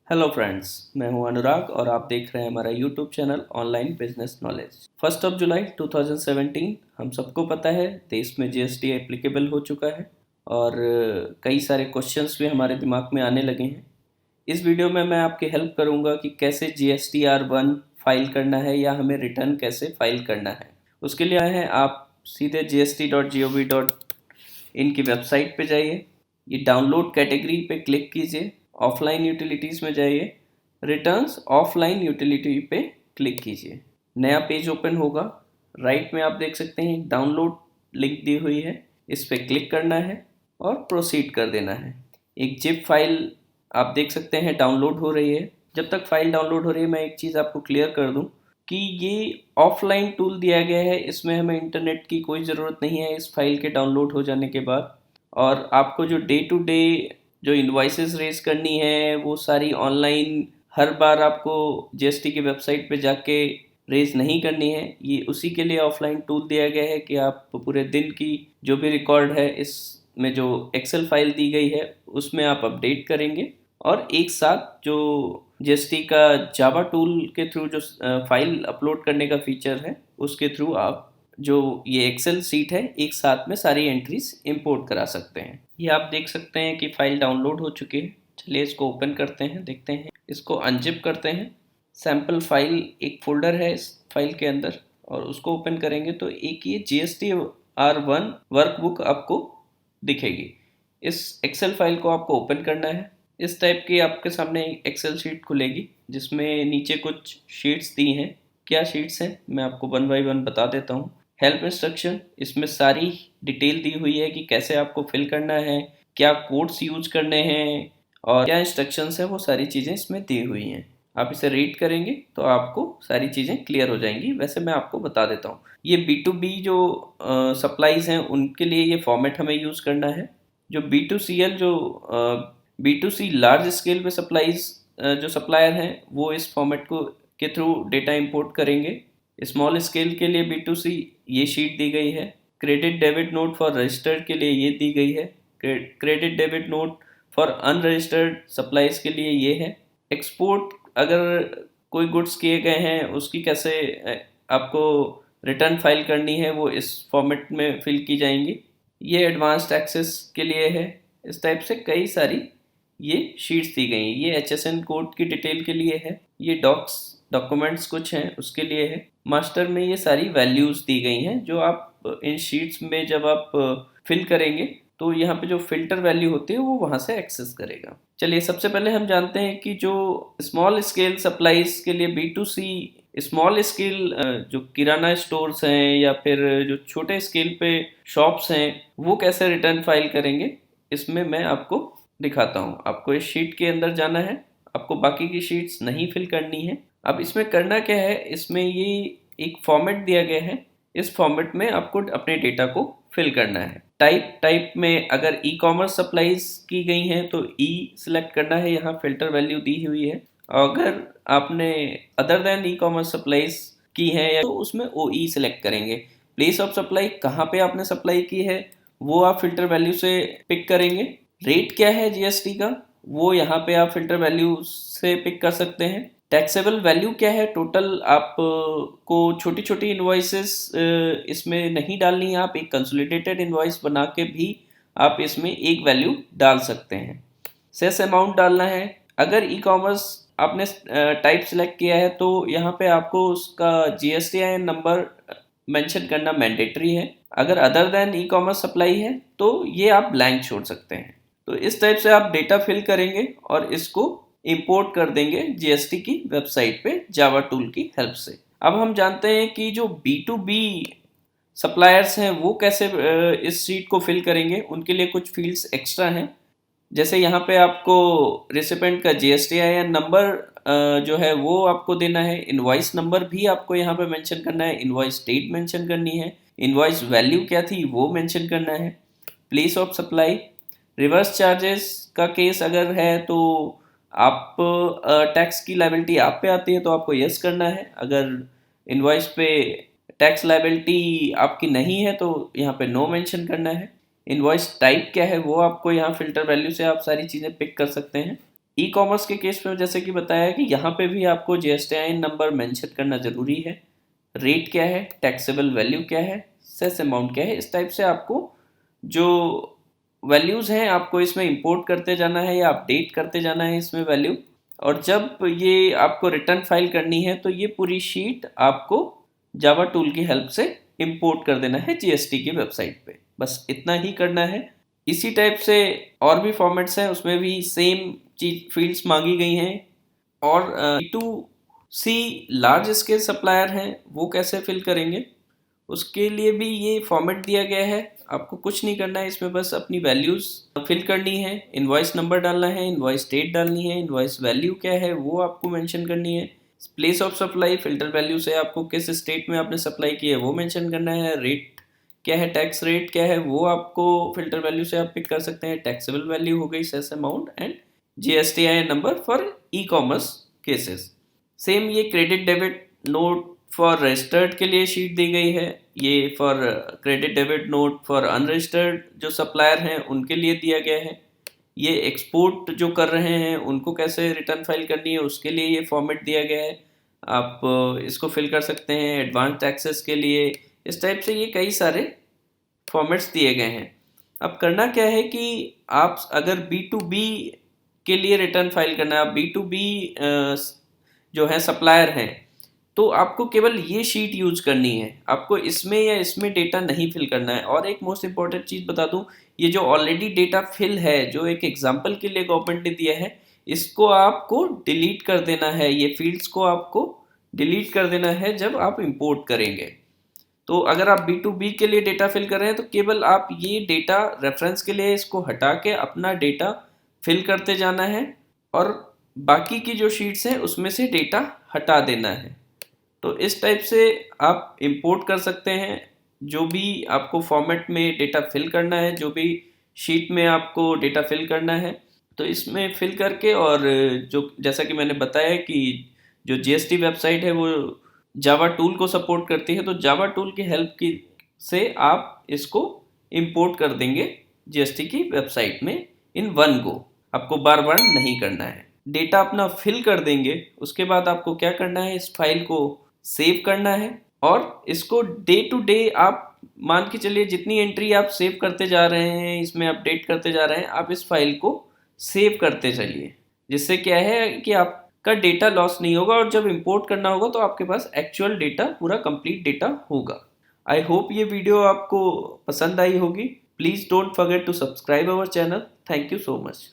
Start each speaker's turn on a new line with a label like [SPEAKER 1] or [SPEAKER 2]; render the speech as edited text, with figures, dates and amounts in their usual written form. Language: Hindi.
[SPEAKER 1] हेलो फ्रेंड्स, मैं हूं अनुराग और आप देख रहे हैं हमारा YouTube channel online business knowledge. 1 जुलाई 2017 हम सबको पता है देश में जीएसटी एप्लीकेबल हो चुका है और कई सारे क्वेश्चंस भी हमारे दिमाग में आने लगे हैं। इस वीडियो में मैं आपकी हेल्प करूंगा कि कैसे GSTR1 फाइल करना है या हमें रिटर्न कैसे फाइल करना है। उसके लिए आए हैं आप सीधे gst.gov.in की वेबसाइट पे जाइए। ये डाउनलोड कैटेगरी पे क्लिक कीजिए, ऑफलाइन यूटिलिटीज़ में जाइए, रिटर्न्स ऑफलाइन यूटिलिटी पे क्लिक कीजिए। नया पेज ओपन होगा। राइट में आप देख सकते हैं एक डाउनलोड लिंक दी हुई है, इस पर क्लिक करना है और प्रोसीड कर देना है। एक जिप फाइल आप देख सकते हैं डाउनलोड हो रही है। जब तक फाइल डाउनलोड हो रही है मैं एक चीज़ आपको क्लियर कर दूं कि ये ऑफलाइन टूल दिया गया है, इसमें हमें इंटरनेट की कोई ज़रूरत नहीं है इस फाइल के डाउनलोड हो जाने के बाद। और आपको जो डे टू डे जो इन्वाइसेस रेज करनी है वो सारी ऑनलाइन हर बार आपको जीएसटी की वेबसाइट पे जाके रेज नहीं करनी है। ये उसी के लिए ऑफलाइन टूल दिया गया है कि आप पूरे दिन की जो भी रिकॉर्ड है इसमें जो एक्सेल फाइल दी गई है उसमें आप अपडेट करेंगे और एक साथ जो जीएसटी का जावा टूल के थ्रू जो फाइल अपलोड करने का फीचर है उसके थ्रू आप जो ये एक्सेल सीट है एक साथ में सारी एंट्रीज इंपोर्ट करा सकते हैं। ये आप देख सकते हैं कि फाइल डाउनलोड हो चुकी है। चलिए इसको ओपन करते हैं, देखते हैं। इसको अनजिप करते हैं। सैम्पल फाइल एक फोल्डर है इस फाइल के अंदर और उसको ओपन करेंगे तो एक ये GSTR1 वर्कबुक आपको दिखेगी। इस एक्सेल फाइल को आपको ओपन करना है। इस टाइप की आपके सामने एक एक्सेल शीट खुलेगी जिसमें नीचे कुछ शीट्स दी हैं। क्या शीट्स हैं मैं आपको वन बाय वन बता देता हूँ। हेल्प इंस्ट्रक्शन, इसमें सारी डिटेल दी हुई है कि कैसे आपको फिल करना है, क्या कोड्स यूज करने हैं और क्या इंस्ट्रक्शंस है, वो सारी चीज़ें इसमें दी हुई हैं। आप इसे रीड करेंगे तो आपको सारी चीज़ें क्लियर हो जाएंगी। वैसे मैं आपको बता देता हूँ, ये B2B जो सप्लाईज हैं उनके लिए ये फॉर्मेट हमें यूज़ करना है। जो B2CL जो B2C लार्ज स्केल पे सप्लाईज जो सप्लायर हैं वो इस फॉर्मेट को के थ्रू डेटा इंपोर्ट करेंगे। स्मॉल स्केल के लिए B2C ये शीट दी गई है। Credit debit note for registered के लिए ये दी गई है। Credit debit note for unregistered supplies के लिए ये है। एक्सपोर्ट अगर कोई गुड्स किए गए हैं उसकी कैसे आपको रिटर्न फाइल करनी है वो इस फॉर्मेट में फिल की जाएंगी। ये एडवांस टैक्सेस के लिए है। इस टाइप से कई सारी ये शीट्स दी गई हैं। ये HSN कोड की डिटेल के लिए है। ये डॉक्यूमेंट्स कुछ हैं उसके लिए है। मास्टर में ये सारी वैल्यूज़ दी गई हैं जो आप इन शीट्स में जब आप फिल करेंगे तो यहाँ पे जो फिल्टर वैल्यू होती है वो वहाँ से एक्सेस करेगा। चलिए सबसे पहले हम जानते हैं कि जो स्मॉल स्केल सप्लाईज के लिए B2C स्मॉल स्केल जो किराना स्टोर्स हैं या फिर जो छोटे स्केल पे शॉप्स हैं वो कैसे रिटर्न फाइल करेंगे इसमें मैं आपको दिखाता हूँ। आपको इस शीट के अंदर जाना है, आपको बाकी की शीट्स नहीं फिल करनी है। अब इसमें करना क्या है, इसमें ये एक फॉर्मेट दिया गया है। इस फॉर्मेट में आपको अपने डेटा को फिल करना है। टाइप में अगर ई कॉमर्स सप्लाईज की गई हैं तो ई सिलेक्ट करना है, यहाँ फिल्टर वैल्यू दी हुई है। अगर आपने other than e commerce supplies की है तो उसमें OE सिलेक्ट करेंगे। प्लेस ऑफ सप्लाई कहाँ पे आपने सप्लाई की है वो आप फिल्टर वैल्यू से पिक करेंगे। रेट क्या है GST का वो यहाँ पे आप फिल्टर वैल्यू से पिक कर सकते हैं। टैक्सेबल वैल्यू क्या है टोटल, आप को छोटी छोटी इन्वॉइसेस इसमें नहीं डालनी है। आप एक कंसोलिडेटेड इन्वॉइस बना के भी आप इसमें एक वैल्यू डाल सकते हैं। सेस अमाउंट डालना है। अगर ई कॉमर्स आपने टाइप सेलेक्ट किया है तो यहाँ पे आपको उसका GSTIN नंबर मेंशन करना मैंडेटरी है। अगर other than e commerce supply है तो ये आप ब्लैंक छोड़ सकते हैं। तो इस टाइप से आप डेटा फिल करेंगे और इसको इंपोर्ट कर देंगे GST की वेबसाइट पे जावा टूल की हेल्प से। अब हम जानते हैं कि जो B2B सप्लायर्स हैं वो कैसे इस शीट को फिल करेंगे। उनके लिए कुछ फील्ड्स एक्स्ट्रा हैं। जैसे यहाँ पे आपको रिसिपेंट का GSTIN नंबर जो है वो आपको देना है। इनवॉइस नंबर भी आपको यहाँ पे मेंशन करना है। इनवॉइस डेट मेंशन करनी है। इनवॉइस वैल्यू क्या थी वो मेंशन करना है। Place of supply, reverse charges का केस अगर है तो आप टैक्स की लायबिलिटी आप पे आती है तो आपको यस करना है। अगर इनवॉइस पे टैक्स लायबिलिटी आपकी नहीं है तो यहाँ पे नो मेंशन करना है। इनवॉइस टाइप क्या है वो आपको यहाँ फिल्टर वैल्यू से आप सारी चीज़ें पिक कर सकते हैं। ई कॉमर्स के केस में जैसे कि बताया कि यहाँ पे भी आपको GSTIN नंबर मेंशन करना ज़रूरी है। रेट क्या है, टैक्सेबल वैल्यू क्या है, सेस अमाउंट क्या है, इस टाइप से आपको जो वैल्यूज़ हैं आपको इसमें इंपोर्ट करते जाना है या अपडेट करते जाना है इसमें वैल्यू। और जब ये आपको रिटर्न फाइल करनी है तो ये पूरी शीट आपको जावा टूल की हेल्प से इंपोर्ट कर देना है GST की वेबसाइट पे। बस इतना ही करना है। इसी टाइप से और भी फॉर्मेट्स हैं, उसमें भी सेम चीज फील्ड्स मांगी गई हैं। और B2C लार्ज स्केल सप्लायर हैं, वो कैसे फिल करेंगे, उसके लिए भी ये फॉर्मेट दिया गया है। आपको कुछ नहीं करना है इसमें, बस अपनी वैल्यूज़ फिल करनी है, इनवॉइस नंबर डालना है, इनवॉइस डेट डालनी है, इनवॉइस वैल्यू क्या है वो आपको मेंशन करनी है, place of supply filter value से आपको किस स्टेट में आपने सप्लाई की है वो मेंशन करना है, रेट क्या है, टैक्स रेट क्या है वो आपको फिल्टर वैल्यू से आप पिक कर सकते हैं, टैक्सेबल वैल्यू हो गई, cess amount and GSTIN number for e commerce cases. Same ये credit debit note for registered के लिए शीट दी गई है, ये for credit debit note for unregistered जो सप्लायर हैं उनके लिए दिया गया है। ये एक्सपोर्ट जो कर रहे हैं उनको कैसे रिटर्न फाइल करनी है उसके लिए ये फॉर्मेट दिया गया है, आप इसको फिल कर सकते हैं। एडवांस टैक्सेस के लिए इस टाइप से ये कई सारे फॉर्मेट्स दिए गए हैं। अब करना क्या है कि आप अगर B2B के लिए रिटर्न फाइल करना है, आप B2B जो है सप्लायर हैं, तो आपको केवल ये शीट यूज करनी है, आपको इसमें या इसमें डेटा नहीं फिल करना है। और एक मोस्ट इंपॉर्टेंट चीज़ बता दूं, ये जो ऑलरेडी डेटा फिल है जो एक एग्जांपल के लिए गवर्नमेंट ने दिया है, इसको आपको डिलीट कर देना है, ये फील्ड्स को आपको डिलीट कर देना है जब आप इंपोर्ट करेंगे। तो अगर आप B2B के लिए डेटा फिल कर रहे हैं तो केवल आप ये डेटा रेफरेंस के लिए इसको हटा के अपना डेटा फिल करते जाना है और बाकी की जो शीट्स हैं उसमें से डेटा हटा देना है। तो इस टाइप से आप इंपोर्ट कर सकते हैं जो भी आपको फॉर्मेट में डेटा फिल करना है, जो भी शीट में आपको डेटा फिल करना है, तो इसमें फिल करके। और जो जैसा कि मैंने बताया कि जो GST वेबसाइट है वो जावा टूल को सपोर्ट करती है, तो जावा टूल की हेल्प की से आप इसको इंपोर्ट कर देंगे GST की वेबसाइट में इन वन गो, आपको बार बार नहीं करना है। डेटा अपना फिल कर देंगे, उसके बाद आपको क्या करना है, इस फाइल को सेव करना है और इसको डे टू डे आप मान के चलिए जितनी एंट्री आप सेव करते जा रहे हैं, इसमें अपडेट करते जा रहे हैं, आप इस फाइल को सेव करते चलिए, जिससे क्या है कि आपका डेटा लॉस नहीं होगा और जब इंपोर्ट करना होगा तो आपके पास एक्चुअल डेटा पूरा कंप्लीट डेटा होगा। आई होप ये वीडियो आपको पसंद आई होगी। Please don't forget to subscribe our channel. Thank you so much.